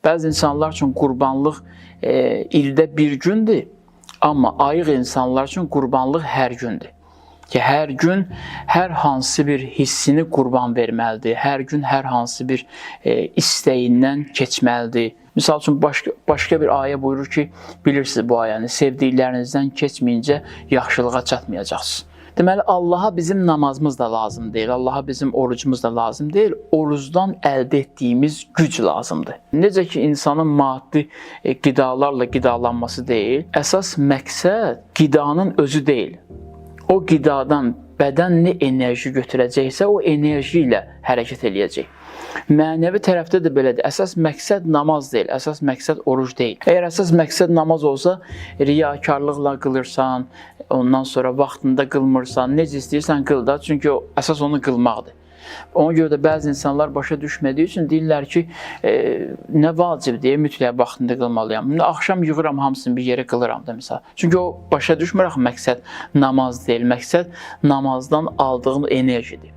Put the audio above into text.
Bəzi insanlar üçün qurbanlıq ildə bir gündür, amma ayıq insanlar üçün qurbanlıq hər gündür. Ki, hər gün hər hansı bir hissini qurban verməlidir, hər gün hər hansı bir istəyindən keçməlidir. Misal üçün, başqa bir ayə buyurur ki, bilirsiniz bu ayəni, sevdiklərinizdən keçməyincə yaxşılığa çatmayacaqsınız. Deməli, Allaha bizim namazımız da lazım deyil, Allaha bizim orucumuz da lazım deyil, orucdan əldə etdiyimiz güc lazımdır. Necə ki, insanın maddi qidalarla qidalanması deyil, əsas məqsəd qidanın özü deyil. O qidadan bədən nə enerji götürəcəksə, o enerji ilə hərəkət eləyəcək. Mənəvi tərəfdə də belədir. Əsas məqsəd namaz deyil, əsas məqsəd oruc deyil. Əgər əsas məqsəd namaz olsa, riyakarlıqla qılırsan, ondan sonra vaxtında qılmırsan, necə istəyirsən qıl da, çünki əsas onu qılmaqdır. Ona görə də bəzi insanlar başa düşmədiyi üçün deyirlər ki, nə vacib deyə mütləq vaxtında qılmalıyam. Axşam yığıram hamısını bir yerə qılıram da misal. Çünki o başa düşmür axı məqsəd namaz deyil, məqsəd namazdan aldığın enerjidir.